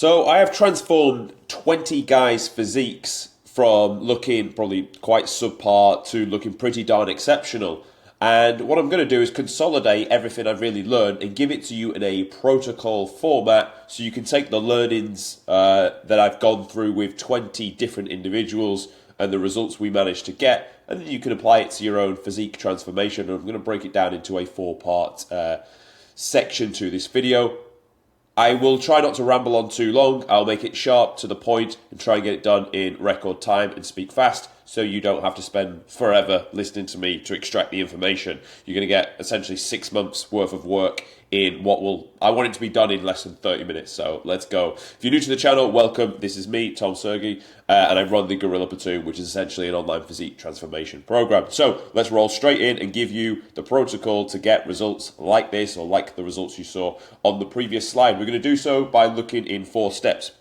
So I have transformed 20 guys' physiques from looking probably quite subpar to looking pretty darn exceptional. And what I'm going to do is consolidate everything I've really learned and give it to you in a protocol format so you can take the learnings that I've gone through with 20 different individuals and the results we managed to get, and then you can apply it to your own physique transformation. And I'm going to break it down into a 4-part section to this video. I will try not to ramble on too long. I'll make it sharp to the point and try and get it done in record time and speak fast so you don't have to spend forever listening to me to extract the information. You're going to get essentially 6 months worth of work in I want it to be done in less than 30 minutes, so let's go. If you're new to the channel, welcome. This is me, Tom Sergey, and I run the Gorilla Platoon, which is essentially an online physique transformation program. So let's roll straight in and give you the protocol to get results like this, or like the results you saw on the previous slide. We're going to do so by looking in 4 steps.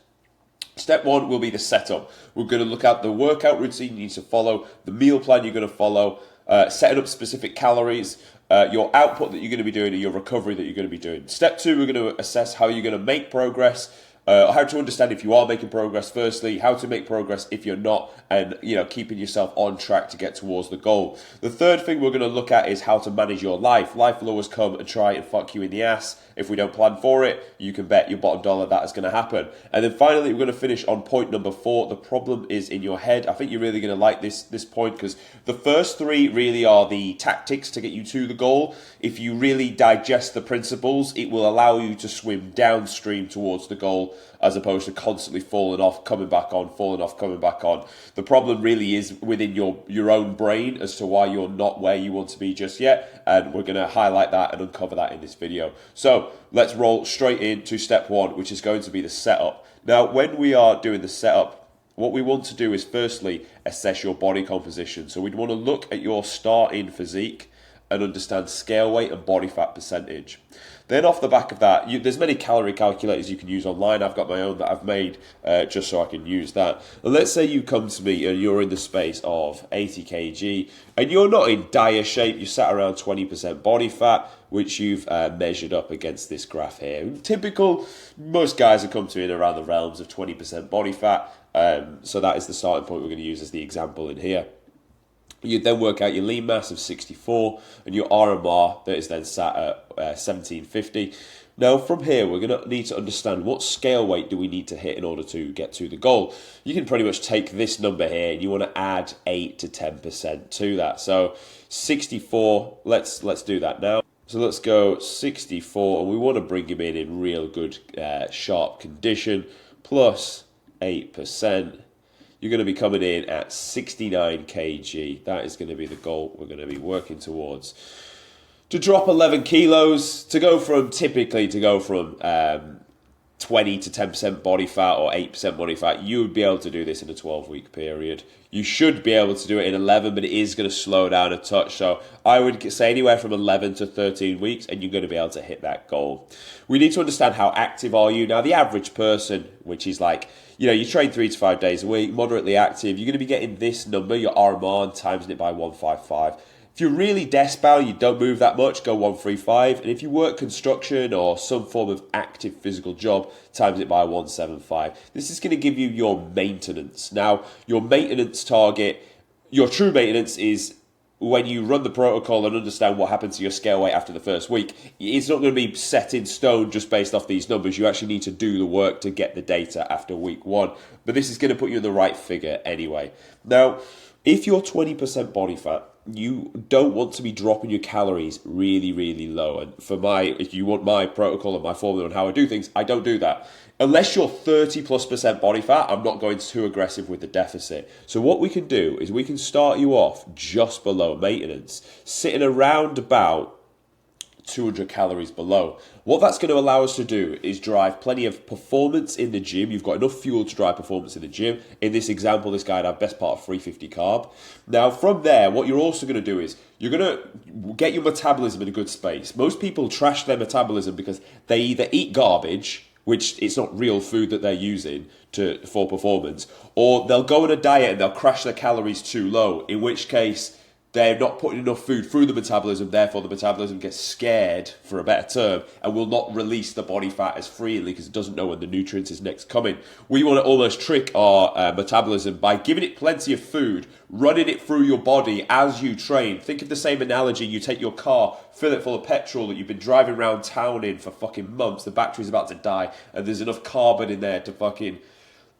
Step 1 will be the setup. We're going to look at the workout routine you need to follow, the meal plan you're going to follow, setting up specific calories, your output that you're going to be doing, and your recovery that you're going to be doing. Step 2, we're going to assess how you're going to make progress, how to understand if you are making progress firstly, how to make progress if you're not, and keeping yourself on track to get towards the goal. The third thing we're going to look at is how to manage your life. Life will always come and try and fuck you in the ass. If we don't plan for it, you can bet your bottom dollar that is going to happen. And then finally, we're going to finish on point number 4. The problem is in your head. I think you're really going to like this point, because the first 3 really are the tactics to get you to the goal. If you really digest the principles, it will allow you to swim downstream towards the goal, as opposed to constantly falling off, coming back on, falling off, coming back on. The problem really is within your own brain as to why you're not where you want to be just yet, and we're going to highlight that and uncover that in this video. So let's roll straight into step 1, which is going to be the setup. Now, when we are doing the setup, what we want to do is firstly assess your body composition. So we'd want to look at your starting physique and understand scale weight and body fat percentage. Then off the back of that, there's many calorie calculators you can use online. I've got my own that I've made just so I can use that. And let's say you come to me and you're in the space of 80 kg and you're not in dire shape. You sat around 20% body fat, which you've measured up against this graph here. Typical, most guys have come to me in around the realms of 20% body fat. So that is the starting point we're going to use as the example in here. You then work out your lean mass of 64 and your RMR that is then sat at 1750. Now from here, we're going to need to understand what scale weight do we need to hit in order to get to the goal. You can pretty much take this number here and you want to add 8 to 10% to that. So 64, let's do that now. So let's go 64, and we want to bring him in real good sharp condition, plus 8%. You're going to be coming in at 69 kg. That is going to be the goal we're going to be working towards. To drop 11 kilos, to go from 20 to 10% body fat or 8% body fat, you would be able to do this in a 12-week period. You should be able to do it in 11, but it is going to slow down a touch. So I would say anywhere from 11 to 13 weeks, and you're going to be able to hit that goal. We need to understand how active are you. Now, the average person, which is like, you train 3 to 5 days a week, moderately active, you're going to be getting this number, your RMR, and timesing it by 155. If you're really desperate, you don't move that much, go 135. And if you work construction or some form of active physical job, times it by 175. This is going to give you your maintenance. Now, your maintenance target, your true maintenance is when you run the protocol and understand what happens to your scale weight after the first week. It's not going to be set in stone just based off these numbers. You actually need to do the work to get the data after week 1. But this is going to put you in the right figure anyway. Now, if you're 20% body fat, you don't want to be dropping your calories really, really low. And if you want my protocol and my formula on how I do things, I don't do that. Unless you're 30+% body fat, I'm not going too aggressive with the deficit. So what we can do is we can start you off just below maintenance, sitting around about 200 calories below. What that's going to allow us to do is drive plenty of performance in the gym. You've got enough fuel to drive performance in the gym. In this example, this guy had our best part of 350 carb. Now, from there, what you're also going to do is you're going to get your metabolism in a good space. Most people trash their metabolism because they either eat garbage, which it's not real food that they're using for performance, or they'll go on a diet and they'll crash their calories too low, in which case they're not putting enough food through the metabolism, therefore the metabolism gets scared, for a better term, and will not release the body fat as freely because it doesn't know when the nutrients is next coming. We want to almost trick our metabolism by giving it plenty of food, running it through your body as you train. Think of the same analogy: you take your car, fill it full of petrol that you've been driving around town in for fucking months, the battery's about to die, and there's enough carbon in there to fucking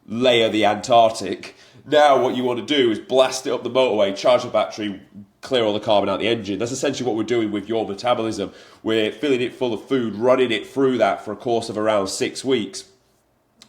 layer the Antarctic. Now what you want to do is blast it up the motorway, charge the battery, clear all the carbon out the engine. That's essentially what we're doing with your metabolism. We're filling it full of food, running it through that for a course of around 6 weeks.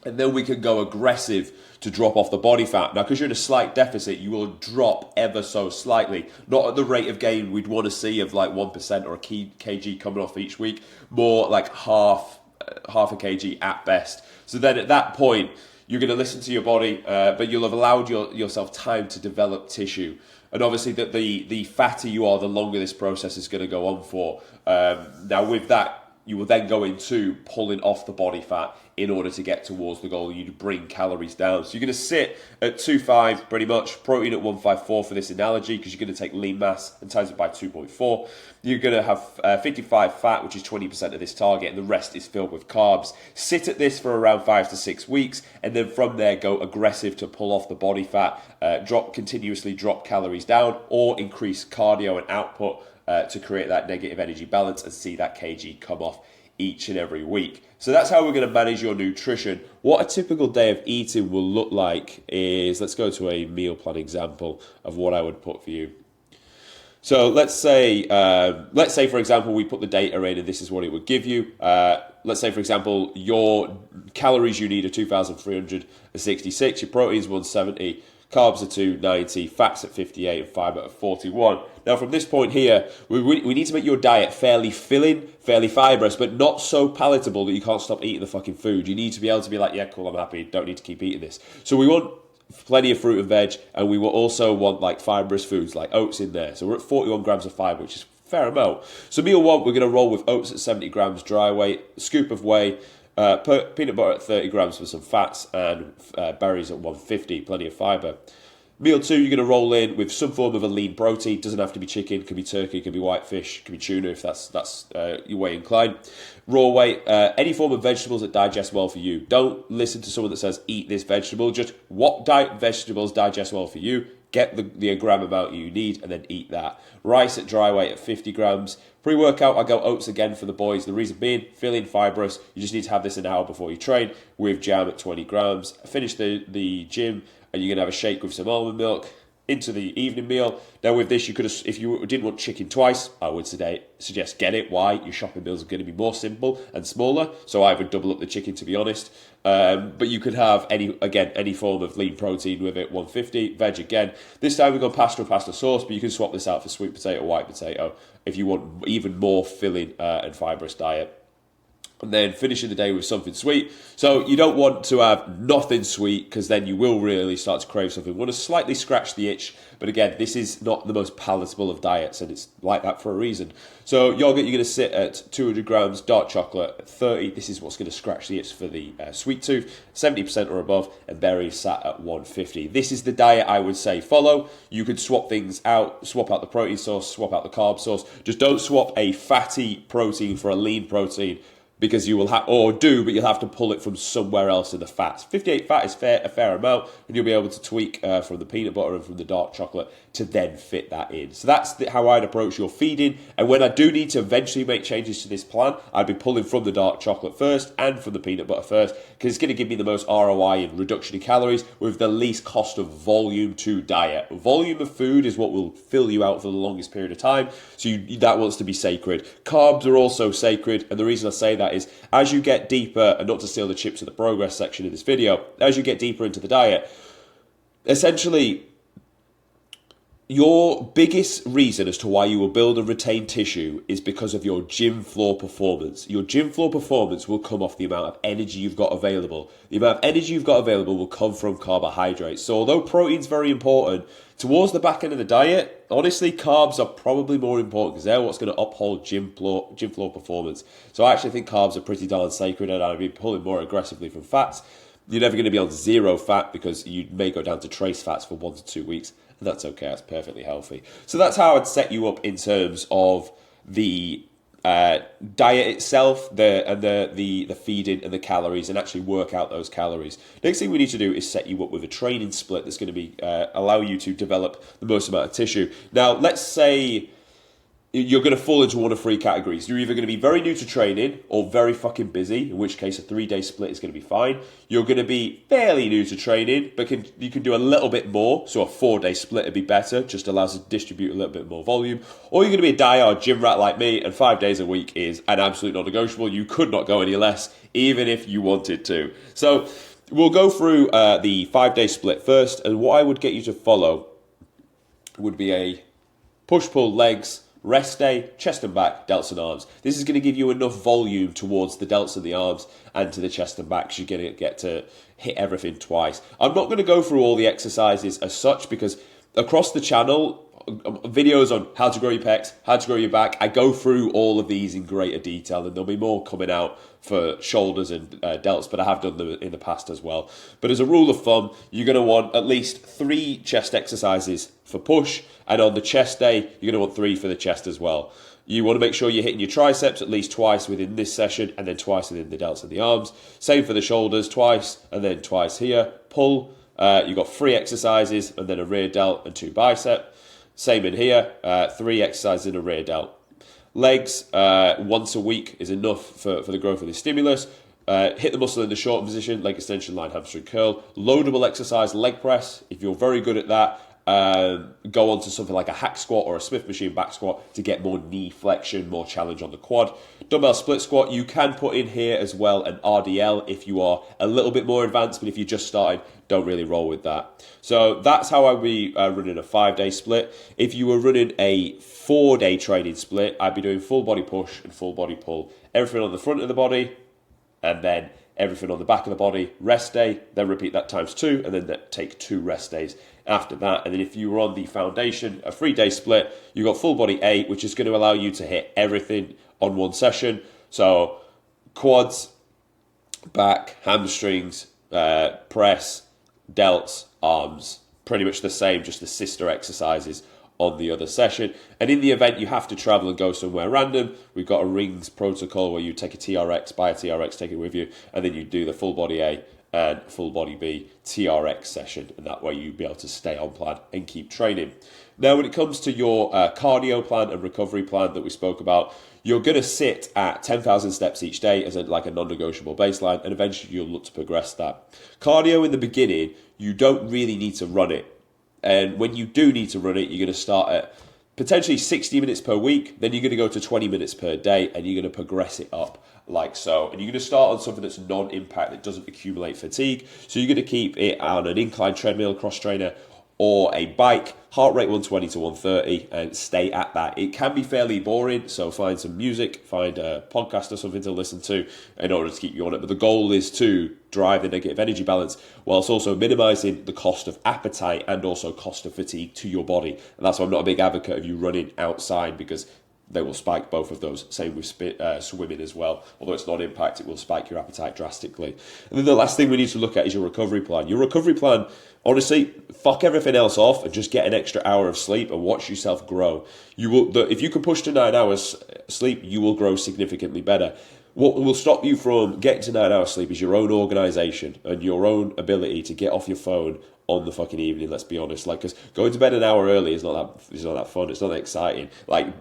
And then we can go aggressive to drop off the body fat. Now, because you're in a slight deficit, you will drop ever so slightly. Not at the rate of gain we'd want to see of like 1% or a kg coming off each week. More like half a kg at best. So then at that point, you're going to listen to your body, but you'll have allowed yourself time to develop tissue. And obviously, that the fatter you are, the longer this process is going to go on for. Now, with that, you will then go into pulling off the body fat in order to get towards the goal. You bring calories down. So you're going to sit at 2.5 pretty much, protein at 154 for this analogy, because you're going to take lean mass and times it by 2.4. You're going to have 55 fat, which is 20% of this target, and the rest is filled with carbs. Sit at this for around 5 to 6 weeks, and then from there go aggressive to pull off the body fat, continuously drop calories down, or increase cardio and output to create that negative energy balance and see that kg come off each and every week. So that's how we're going to manage your nutrition. What a typical day of eating will look like is, let's go to a meal plan example of what I would put for you. So let's say for example, we put the data in and this is what it would give you. Let's say, for example, your calories you need are 2,366, your protein's 170, carbs are 290, fats at 58, and fibre at 41. Now, from this point here, we need to make your diet fairly filling, fairly fibrous, but not so palatable that you can't stop eating the fucking food. You need to be able to be like, yeah, cool, I'm happy, don't need to keep eating this. So we want plenty of fruit and veg, and we will also want like fibrous foods like oats in there. So we're at 41 grams of fibre, which is a fair amount. So meal one, we're going to roll with oats at 70 grams dry weight, scoop of whey, peanut butter at 30 grams for some fats, and berries at 150, plenty of fibre. Meal two, you're going to roll in with some form of a lean protein. Doesn't have to be chicken, could be turkey, could be whitefish, could be tuna if that's your way inclined. Raw weight, any form of vegetables that digest well for you. Don't listen to someone that says eat this vegetable. Just what vegetables digest well for you. Get the gram amount you need and then eat that. Rice at dry weight at 50 grams. Pre-workout, I go oats again for the boys. The reason being, filling, fibrous. You just need to have this an hour before you train with jam at 20 grams. Finish the gym and you're going to have a shake with some almond milk into the evening meal. Now with this, you could, if you didn't want chicken twice, I would suggest get it. Why? Your shopping meals are going to be more simple and smaller, so I would double up the chicken, to be honest. But you could have any form of lean protein with it, 150, veg again. This time we've gone pasta or pasta sauce, but you can swap this out for sweet potato, white potato, if you want even more filling and fibrous diet. And then finishing the day with something sweet. So you don't want to have nothing sweet, because then you will really start to crave something. You want to slightly scratch the itch, but again, this is not the most palatable of diets, and it's like that for a reason. So yogurt, you're going to sit at 200 grams, dark chocolate at 30. This is what's going to scratch the itch for the sweet tooth, 70% or above, and berries sat at 150. This is the diet I would say follow. You could swap things out, swap out the protein source, swap out the carb source. Just don't swap a fatty protein for a lean protein, because you will have, but you'll have to pull it from somewhere else in the fats. 58 fat is a fair amount, and you'll be able to tweak from the peanut butter and from the dark chocolate to then fit that in. So that's how I'd approach your feeding. And when I do need to eventually make changes to this plan, I'd be pulling from the dark chocolate first and from the peanut butter first, because it's going to give me the most ROI in reduction in calories with the least cost of volume to diet. Volume of food is what will fill you out for the longest period of time, so that wants to be sacred. Carbs are also sacred, and the reason I say that is as you get deeper, and not to steal the chips of the progress section of this video, as you get deeper into the diet, essentially your biggest reason as to why you will build and retain tissue is because of your gym floor performance. Your gym floor performance will come off the amount of energy you've got available. The amount of energy you've got available will come from carbohydrates. So although protein's very important, towards the back end of the diet, honestly, carbs are probably more important, because they're what's going to uphold gym floor performance. So I actually think carbs are pretty darn sacred, and I'd be pulling more aggressively from fats. You're never going to be on zero fat, because you may go down to trace fats for 1 to 2 weeks, And that's okay, that's perfectly healthy. So that's how I'd set you up in terms of the diet itself, the feeding and the calories, and actually work out those calories. Next thing we need to do is set you up with a training split that's going to be allow you to develop the most amount of tissue. Now, let's say you're going to fall into one of three categories. You're either going to be very new to training or very fucking busy, in which case a 3-day split is going to be fine. You're going to be fairly new to training, but you can do a little bit more, so a 4-day split would be better, just allows us to distribute a little bit more volume. Or you're going to be a die-hard gym rat like me, and 5 days a week is an absolute non-negotiable. You could not go any less, even if you wanted to. So we'll go through the 5-day split first, and what I would get you to follow would be a push-pull legs, rest day, chest and back, delts and arms. This is going to give you enough volume towards the delts and the arms and to the chest and back, so you're going to get to hit everything twice. I'm not going to go through all the exercises as such, because across the channel, videos on how to grow your pecs, how to grow your back, I go through all of these in greater detail, and there'll be more coming out for shoulders and delts, but I have done them in the past as well. But as a rule of thumb, you're going to want at least 3 chest exercises for push, and on the chest day, you're going to want 3 for the chest as well. You want to make sure you're hitting your triceps at least twice within this session, and then twice within the delts and the arms. Same for the shoulders, twice, and then twice here. Pull, you've got 3 exercises, and then a rear delt and 2 bicep. Same in here, 3 exercises in a rear delt. Legs, once a week is enough for the growth of the stimulus. Hit the muscle in the short position, leg extension, line, hamstring curl. Loadable exercise, leg press. If you're very good at that, go on to something like a hack squat or a Smith machine back squat to get more knee flexion, more challenge on the quad. Dumbbell split squat, you can put in here as well an RDL if you are a little bit more advanced, but if you're just starting, don't really roll with that. So that's how I'd be running a 5-day split. If you were running a 4-day training split, I'd be doing full body push and full body pull. Everything on the front of the body, and then everything on the back of the body, rest day, then repeat that times 2, and then take 2 rest days after that. And then if you were on the foundation, a 3-day split, you've got full body A, which is going to allow you to hit everything on one session. So quads, back, hamstrings, press, delts, arms, pretty much the same, just the sister exercises on the other session. And in the event you have to travel and go somewhere random, we've got a rings protocol where you take a TRX, buy a TRX, take it with you, and then you do the full body A and full body B TRX session, and that way you'll be able to stay on plan and keep training. Now, when it comes to your cardio plan and recovery plan that we spoke about, you're going to sit at 10,000 steps each day as a non-negotiable baseline, and eventually you'll look to progress that. Cardio in the beginning, you don't really need to run it. And when you do need to run it, you're going to start at potentially 60 minutes per week, then you're going to go to 20 minutes per day, and you're going to progress it up like so. And you're going to start on something that's non-impact, that doesn't accumulate fatigue. So you're going to keep it on an incline treadmill, cross trainer, or a bike, heart rate 120 to 130, and stay at that. It can be fairly boring, so find some music, find a podcast or something to listen to in order to keep you on it. But the goal is to drive the negative energy balance whilst also minimizing the cost of appetite and also cost of fatigue to your body. And that's why I'm not a big advocate of you running outside, because they will spike both of those. Same with swimming as well. Although it's not impact, it will spike your appetite drastically. And then the last thing we need to look at is your recovery plan. Your recovery plan, honestly, fuck everything else off and just get an extra hour of sleep and watch yourself grow. You will, if you can push to 9 hours sleep, you will grow significantly better. What will stop you from getting to 9 hours sleep is your own organisation and your own ability to get off your phone on the fucking evening. Let's be honest, because going to bed an hour early is not that fun. It's not that exciting.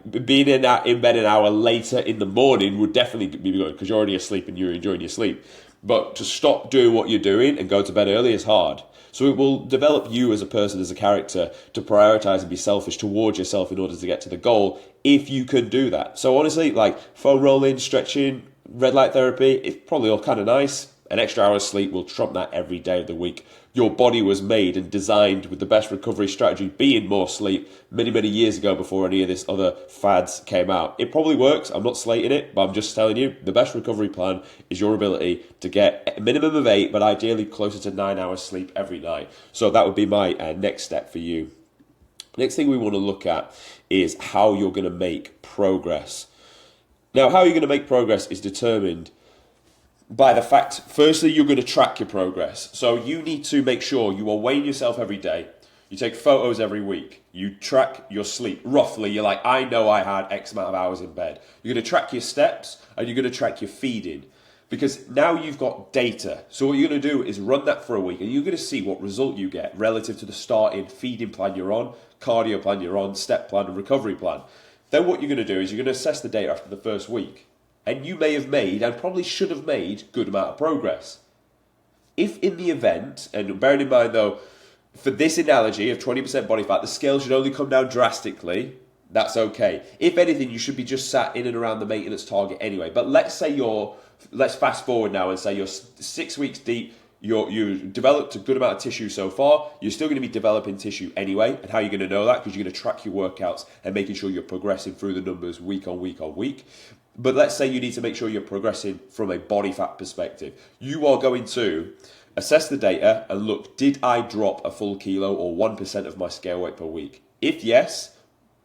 Being in bed an hour later in the morning would definitely be good, because you're already asleep and you're enjoying your sleep. But to stop doing what you're doing and go to bed early is hard. So it will develop you as a person, as a character, to prioritize and be selfish towards yourself in order to get to the goal, if you can do that. So honestly, foam rolling, stretching, red light therapy, it's probably all kind of nice. An extra hour of sleep will trump that every day of the week. Your body was made and designed with the best recovery strategy being more sleep many, many years ago, before any of this other fads came out. It probably works. I'm not slating it, but I'm just telling you, the best recovery plan is your ability to get a minimum of 8, but ideally closer to 9 hours sleep every night. So that would be my next step for you. Next thing we want to look at is how you're going to make progress. Now, how you're going to make progress is determined by the fact, firstly, you're going to track your progress. So you need to make sure you are weighing yourself every day. You take photos every week. You track your sleep. Roughly, you're like, I know I had X amount of hours in bed. You're going to track your steps and you're going to track your feeding. Because now you've got data. So what you're going to do is run that for a week and you're going to see what result you get relative to the starting feeding plan you're on, cardio plan you're on, step plan and recovery plan. Then what you're going to do is you're going to assess the data after the first week. And you may have made, and probably should have made, good amount of progress. If in the event, and bearing in mind though, for this analogy of 20% body fat, the scale should only come down drastically, that's okay. If anything, you should be just sat in and around the maintenance target anyway. But let's fast forward now and say you're 6 weeks deep, you've developed a good amount of tissue so far, you're still going to be developing tissue anyway. And how are you going to know that? Because you're going to track your workouts and making sure you're progressing through the numbers week on week on week. But let's say you need to make sure you're progressing from a body fat perspective. You are going to assess the data and look, did I drop a full kilo or 1% of my scale weight per week? If yes,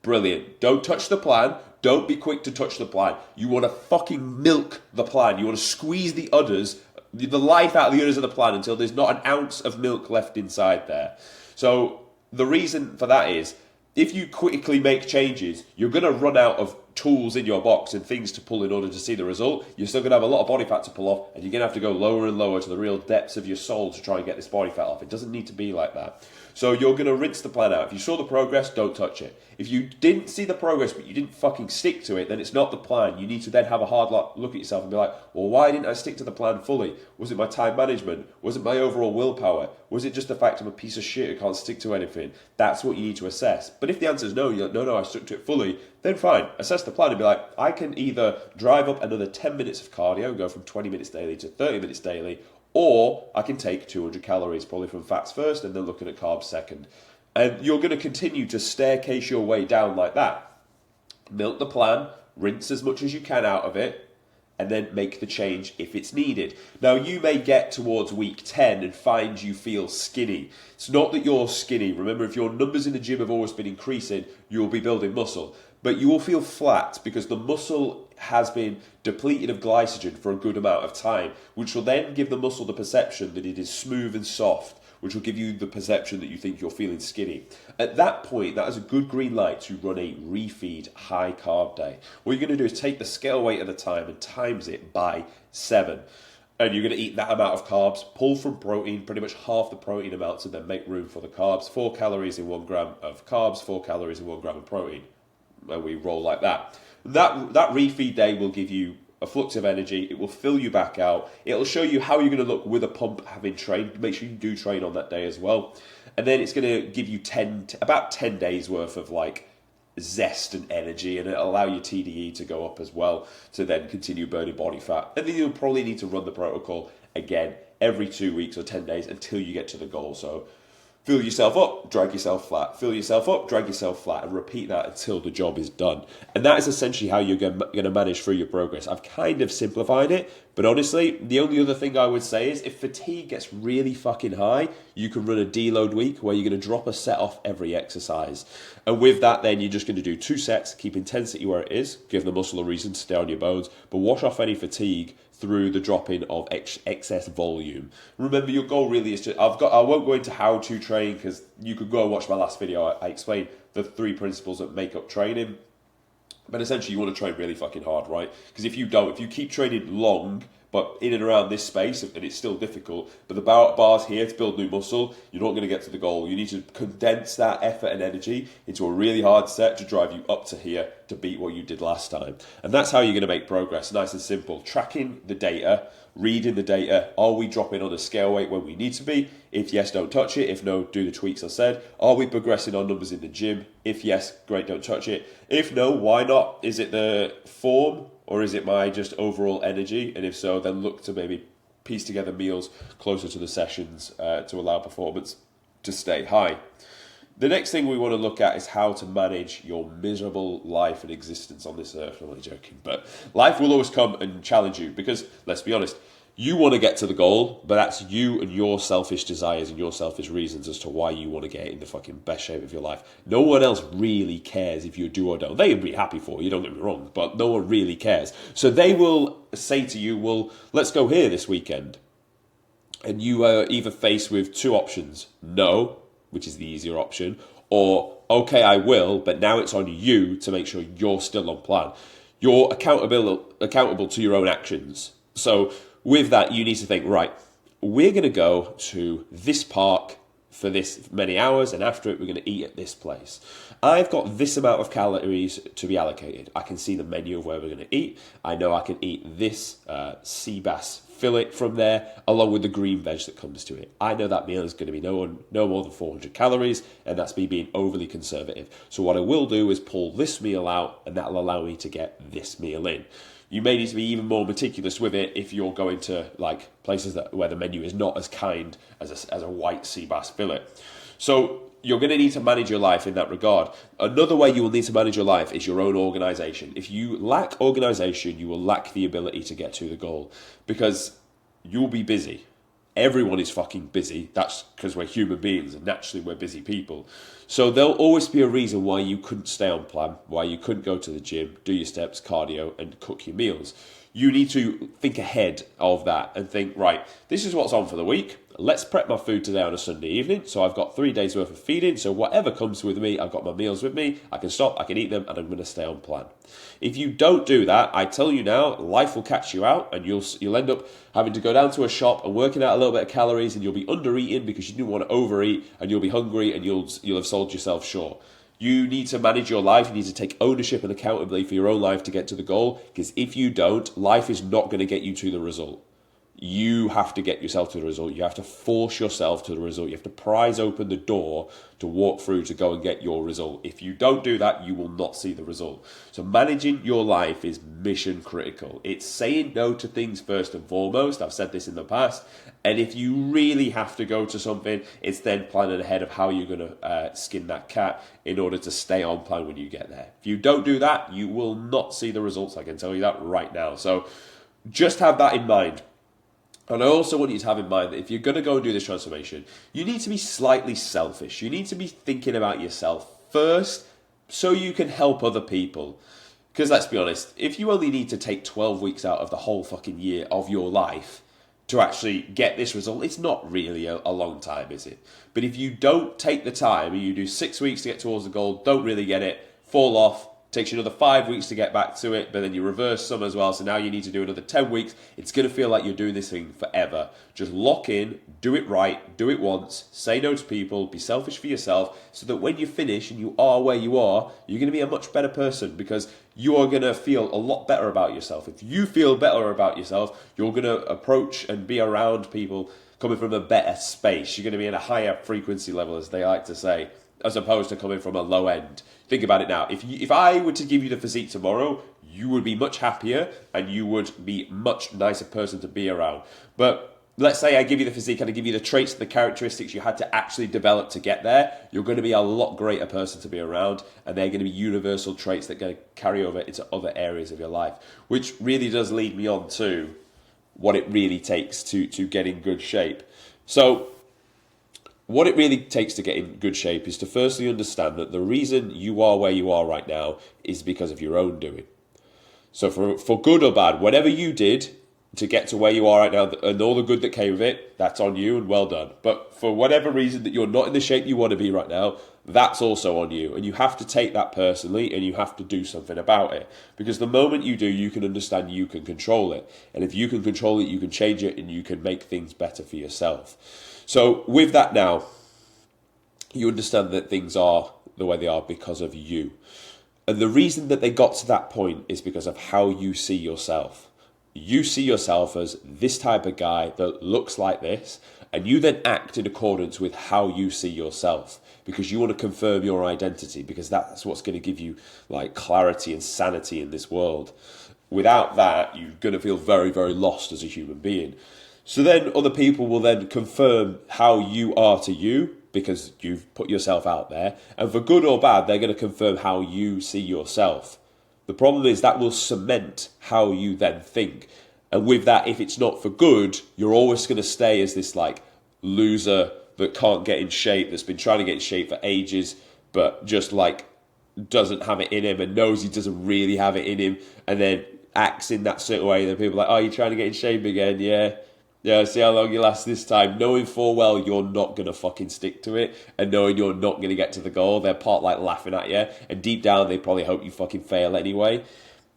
brilliant. Don't touch the plan. Don't be quick to touch the plan. You want to fucking milk the plan. You want to squeeze the udders, the life out of the udders of the plan until there's not an ounce of milk left inside there. So the reason for that is, if you quickly make changes, you're going to run out of tools in your box and things to pull in order to see the result. You're still going to have a lot of body fat to pull off, and you're going to have to go lower and lower to the real depths of your soul to try and get this body fat off. It doesn't need to be like that. So you're going to rinse the plan out. If you saw the progress, don't touch it. If you didn't see the progress but you didn't fucking stick to it, then it's not the plan. You need to then have a hard look at yourself and be like, well, why didn't I stick to the plan fully? Was it my time management? Was it my overall willpower? Was it just the fact I'm a piece of shit who can't stick to anything? That's what you need to assess. But if the answer is no, you're like, no, I stuck to it fully, then fine. Assess the plan and be like, I can either drive up another 10 minutes of cardio and go from 20 minutes daily to 30 minutes daily, or I can take 200 calories, probably from fats first and then looking at carbs second. And you're going to continue to staircase your way down like that. Milk the plan, rinse as much as you can out of it, and then make the change if it's needed. Now, you may get towards week 10 and find you feel skinny. It's not that you're skinny. Remember, if your numbers in the gym have always been increasing, you'll be building muscle. But you will feel flat because the muscle has been depleted of glycogen for a good amount of time, which will then give the muscle the perception that it is smooth and soft, which will give you the perception that you think you're feeling skinny. At that point, that is a good green light to run a refeed high carb day. What you're going to do is take the scale weight at the time and times it by 7. And you're going to eat that amount of carbs, pull from protein, pretty much half the protein amounts, and then make room for the carbs. 4 calories in 1 gram of carbs, 4 calories in 1 gram of protein. And we roll like that. That refeed day will give you a flux of energy. It will fill you back out. It'll show you how you're going to look with a pump having trained. Make sure you do train on that day as well. And then it's going to give you about 10 days worth of like zest and energy, and it'll allow your TDE to go up as well to then continue burning body fat. And then you'll probably need to run the protocol again every 2 weeks or 10 days until you get to the goal. So fill yourself up, drag yourself flat. Fill yourself up, drag yourself flat, and repeat that until the job is done. And that is essentially how you're going to manage through your progress. I've kind of simplified it, but honestly, the only other thing I would say is if fatigue gets really fucking high, you can run a deload week where you're going to drop a set off every exercise. And with that, then you're just going to do 2 sets, keep intensity where it is, give the muscle a reason to stay on your bones, but wash off any fatigue through the dropping of excess volume. Remember, your goal really is to, I won't go into how to train because you could go and watch my last video. I explained the 3 principles that make up training. But essentially, you want to train really fucking hard, right? Because if you keep training long, but in and around this space, and it's still difficult, but the bar's here to build new muscle, you're not going to get to the goal. You need to condense that effort and energy into a really hard set to drive you up to here to beat what you did last time. And that's how you're going to make progress, nice and simple. Tracking the data, reading the data. Are we dropping on a scale weight when we need to be? If yes, don't touch it. If no, do the tweaks I said. Are we progressing on numbers in the gym? If yes, great, don't touch it. If no, why not? Is it the form or is it my just overall energy? And if so, then look to maybe piece together meals closer to the sessions to allow performance to stay high. The next thing we want to look at is how to manage your miserable life and existence on this earth. I'm only joking, but life will always come and challenge you because, let's be honest, you want to get to the goal, but that's you and your selfish desires and your selfish reasons as to why you want to get in the fucking best shape of your life. No one else really cares if you do or don't. They'd be happy for you, don't get me wrong, but no one really cares. So they will say to you, well, let's go here this weekend. And you are either faced with 2 options. No, which is the easier option, or okay, I will, but now it's on you to make sure you're still on plan. You're accountable to your own actions. So with that, you need to think, right, we're going to go to this park for this many hours, and after it, we're going to eat at this place. I've got this amount of calories to be allocated. I can see the menu of where we're going to eat. I know I can eat this sea bass fillet from there, along with the green veg that comes to it. I know that meal is going to be no more than 400 calories, and that's me being overly conservative. So what I will do is pull this meal out, and that'll allow me to get this meal in. You may need to be even more meticulous with it if you're going to like places where the menu is not as kind as a white sea bass fillet. So you're going to need to manage your life in that regard. Another way you will need to manage your life is your own organization. If you lack organization, you will lack the ability to get to the goal, because you'll be busy. Everyone is fucking busy. That's because we're human beings and naturally we're busy people. So there'll always be a reason why you couldn't stay on plan, why you couldn't go to the gym, do your steps, cardio, and cook your meals. You need to think ahead of that and think, right, this is what's on for the week. Let's prep my food today on a Sunday evening. So I've got 3 days worth of feeding. So whatever comes with me, I've got my meals with me. I can stop, I can eat them, and I'm going to stay on plan. If you don't do that, I tell you now, life will catch you out, and you'll end up having to go down to a shop and working out a little bit of calories, and you'll be under eating because you didn't want to overeat, and you'll be hungry, and you'll have sold yourself short. You need to manage your life. You need to take ownership and accountability for your own life to get to the goal, because if you don't, life is not going to get you to the result. You have to get yourself to the result. You have to force yourself to the result. You have to prise open the door to walk through to go and get your result. If you don't do that, you will not see the result. So managing your life is mission critical. It's saying no to things first and foremost. I've said this in the past. And if you really have to go to something, it's then planning ahead of how you're going to skin that cat in order to stay on plan when you get there. If you don't do that, you will not see the results. I can tell you that right now. So just have that in mind. And I also want you to have in mind that if you're going to go and do this transformation, you need to be slightly selfish. You need to be thinking about yourself first so you can help other people. Because let's be honest, if you only need to take 12 weeks out of the whole fucking year of your life to actually get this result, it's not really a long time, is it? But if you don't take the time and you do 6 weeks to get towards the goal, don't really get it, fall off, takes you another 5 weeks to get back to it, but then you reverse some as well, so now you need to do another 10 weeks. It's going to feel like you're doing this thing forever. Just lock in, do it right, do it once, say no to people, be selfish for yourself, so that when you finish and you are where you are, you're going to be a much better person, because you are going to feel a lot better about yourself. If you feel better about yourself, you're going to approach and be around people coming from a better space. You're going to be in a higher frequency level, as they like to say, as opposed to coming from a low end. Think about it now. If I were to give you the physique tomorrow, you would be much happier and you would be a much nicer person to be around. But let's say I give you the physique and I give you the traits, the characteristics you had to actually develop to get there. You're going to be a lot greater person to be around, and they're going to be universal traits that are going to carry over into other areas of your life, which really does lead me on to what it really takes to get in good shape. So what it really takes to get in good shape is to firstly understand that the reason you are where you are right now is because of your own doing. So for good or bad, whatever you did to get to where you are right now and all the good that came of it, that's on you and well done. But for whatever reason that you're not in the shape you want to be right now, that's also on you. And you have to take that personally and you have to do something about it. Because the moment you do, you can understand you can control it. And if you can control it, you can change it and you can make things better for yourself. So with that now, you understand that things are the way they are because of you. And the reason that they got to that point is because of how you see yourself. You see yourself as this type of guy that looks like this, and you then act in accordance with how you see yourself, because you want to confirm your identity, because that's what's going to give you like clarity and sanity in this world. Without that, you're going to feel very, very lost as a human being. So then other people will then confirm how you are to you, because you've put yourself out there. And for good or bad, they're going to confirm how you see yourself. The problem is that will cement how you then think. And with that, if it's not for good, you're always going to stay as this like loser that can't get in shape, that's been trying to get in shape for ages, but just like doesn't have it in him and knows he doesn't really have it in him, and then acts in that certain way. Then people are like, oh, you're trying to get in shape again? Yeah. Yeah, see how long you last this time. Knowing full well you're not going to fucking stick to it and knowing you're not going to get to the goal. They're part like laughing at you. And deep down, they probably hope you fucking fail anyway.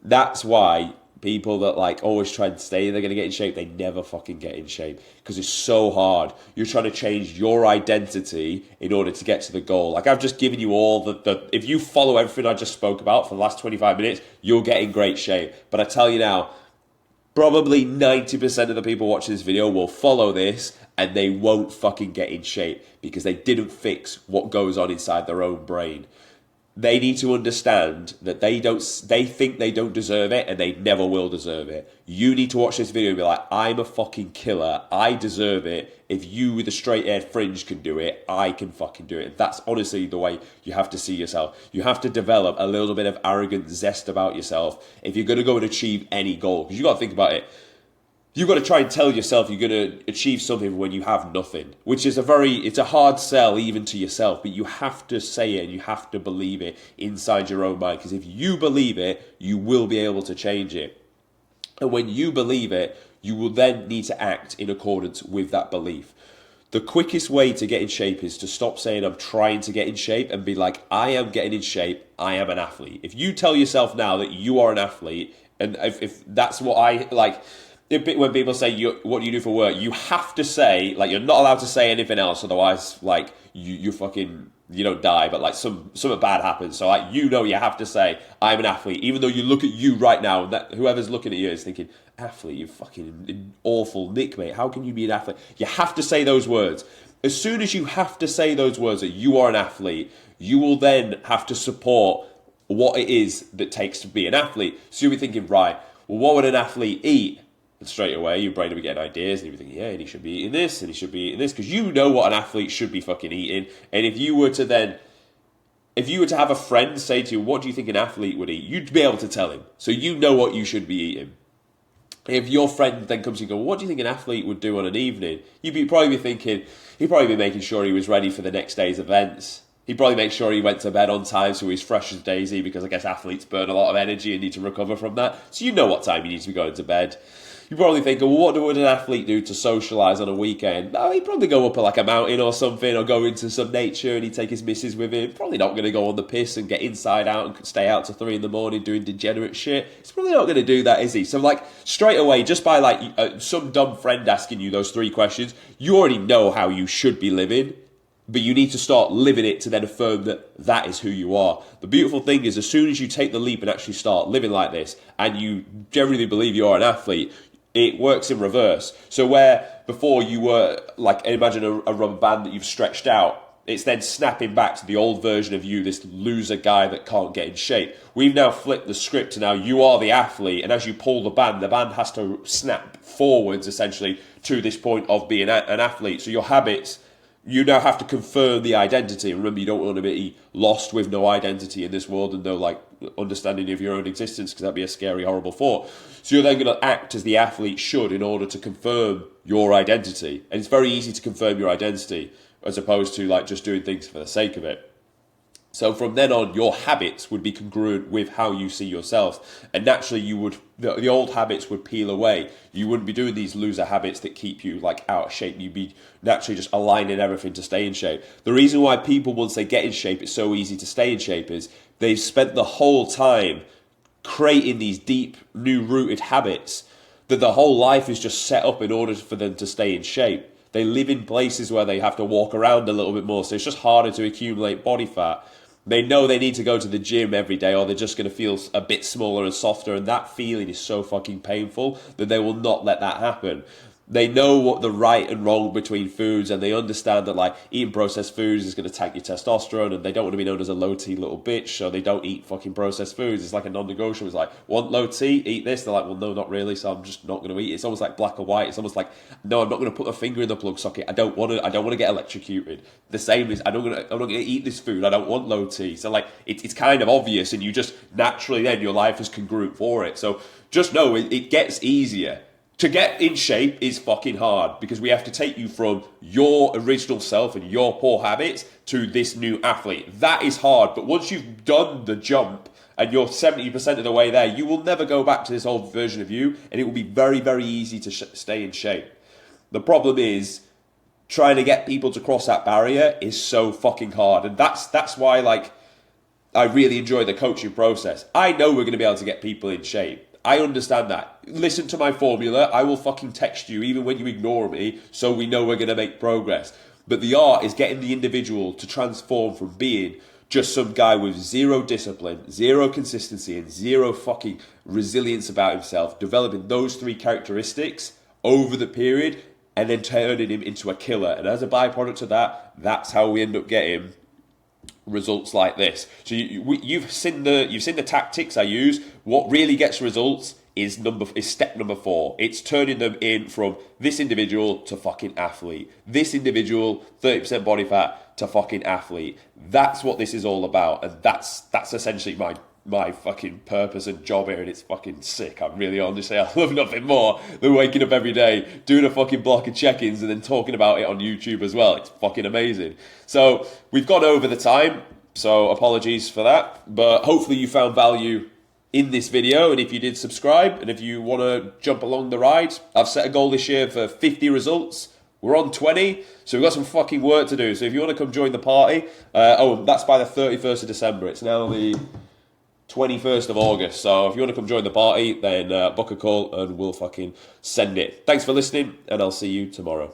That's why people that like always try and say they're going to get in shape, they never fucking get in shape. Because it's so hard. You're trying to change your identity in order to get to the goal. Like I've just given you all the if you follow everything I just spoke about for the last 25 minutes, you'll get in great shape. But I tell you now, probably 90% of the people watching this video will follow this and they won't fucking get in shape because they didn't fix what goes on inside their own brain. They need to understand that they think they don't deserve it and they never will deserve it. You need to watch this video and be like, I'm a fucking killer. I deserve it. If you with a straight haired fringe can do it, I can fucking do it. That's honestly the way you have to see yourself. You have to develop a little bit of arrogant zest about yourself if you're going to go and achieve any goal. Because you got to think about it. You've got to try and tell yourself you're going to achieve something when you have nothing, which is it's a hard sell even to yourself, but you have to say it and you have to believe it inside your own mind, because if you believe it, you will be able to change it. And when you believe it, you will then need to act in accordance with that belief. The quickest way to get in shape is to stop saying I'm trying to get in shape and be like, I am getting in shape, I am an athlete. If you tell yourself now that you are an athlete, and if that's what I like, when people say, what do you do for work? You have to say, like, you're not allowed to say anything else. Otherwise, like, you fucking, you don't die, but like something bad happens. So like, you have to say, I'm an athlete. Even though you look at you right now, that whoever's looking at you is thinking, athlete, you fucking awful Nick, mate. How can you be an athlete? You have to say those words. As soon as you have to say those words that you are an athlete, you will then have to support what it is that takes to be an athlete. So you'll be thinking, right, well, what would an athlete eat? And straight away, your brain will be getting ideas, and you'll be thinking, yeah, and he should be eating this, and he should be eating this, because you know what an athlete should be fucking eating. And if you were to have a friend say to you, what do you think an athlete would eat? You'd be able to tell him. So you know what you should be eating. If your friend then comes to you and goes, what do you think an athlete would do on an evening? You'd probably be thinking, he'd probably be making sure he was ready for the next day's events. He'd probably make sure he went to bed on time so he's fresh as daisy, because I guess athletes burn a lot of energy and need to recover from that. So you know what time you need to be going to bed. You probably think, well, what would an athlete do to socialise on a weekend? Oh, he'd probably go up like a mountain or something, or go into some nature, and he'd take his missus with him. Probably not going to go on the piss and get inside out and stay out till 3 a.m. doing degenerate shit. He's probably not going to do that, is he? So like, straight away, just by like some dumb friend asking you those 3 questions, you already know how you should be living. But you need to start living it to then affirm that that is who you are. The beautiful thing is, as soon as you take the leap and actually start living like this, and you generally believe you are an athlete, it works in reverse. So where before you were, like, imagine a rubber band that you've stretched out, it's then snapping back to the old version of you, this loser guy that can't get in shape. We've now flipped the script to now you are the athlete, and as you pull the band has to snap forwards, essentially, to this point of being an athlete. So your habits, you now have to confirm the identity. Remember, you don't want to be lost with no identity in this world and no like understanding of your own existence, because that'd be a scary, horrible thought. So you're then going to act as the athlete should in order to confirm your identity. And it's very easy to confirm your identity as opposed to like just doing things for the sake of it. So from then on, your habits would be congruent with how you see yourself. And naturally, the old habits would peel away. You wouldn't be doing these loser habits that keep you like out of shape. You'd be naturally just aligning everything to stay in shape. The reason why people, once they get in shape, it's so easy to stay in shape is they've spent the whole time creating these deep, new-rooted habits that the whole life is just set up in order for them to stay in shape. They live in places where they have to walk around a little bit more, so it's just harder to accumulate body fat. They know they need to go to the gym every day, or they're just going to feel a bit smaller and softer, and that feeling is so fucking painful that they will not let that happen. They know what the right and wrong between foods, and they understand that like eating processed foods is going to tank your testosterone, and they don't want to be known as a low T little bitch, so they don't eat fucking processed foods. It's like a non-negotiable. It's like, want low T, eat this. They're like, well, no, not really, so I'm just not going to eat it. It's almost like black or white. It's almost like, no, I'm not going to put a finger in the plug socket. I don't want to get electrocuted. The same is, I'm not going to eat this food. I don't want low T. So like, it's kind of obvious, and you just naturally then your life is congruent for it. So just know it gets easier. To get in shape is fucking hard, because we have to take you from your original self and your poor habits to this new athlete. That is hard, but once you've done the jump and you're 70% of the way there, you will never go back to this old version of you, and it will be very, very easy to stay in shape. The problem is trying to get people to cross that barrier is so fucking hard. And that's why, like, I really enjoy the coaching process. I know we're going to be able to get people in shape. I understand that. Listen to my formula. I will fucking text you even when you ignore me, so we know we're going to make progress. But the art is getting the individual to transform from being just some guy with zero discipline, zero consistency, and zero fucking resilience about himself, developing those three characteristics over the period, and then turning him into a killer. And as a byproduct of that, that's how we end up getting results like this. So you've seen the tactics I use. What really gets results is step number 4. It's turning them in from this individual to fucking athlete. This individual, 30% body fat to fucking athlete. That's what this is all about, and that's essentially my fucking purpose and job here, and it's fucking sick. I'm really honestly, I love nothing more than waking up every day, doing a fucking block of check-ins, and then talking about it on YouTube as well. It's fucking amazing. So we've gone over the time, so apologies for that, but hopefully you found value in this video, and if you did, subscribe, and if you want to jump along the ride, I've set a goal this year for 50 results. We're on 20, so we've got some fucking work to do. So if you want to come join the party, that's by the 31st of December. It's now the 21st of August. So if you want to come join the party, then book a call and we'll fucking send it. Thanks for listening, and I'll see you tomorrow.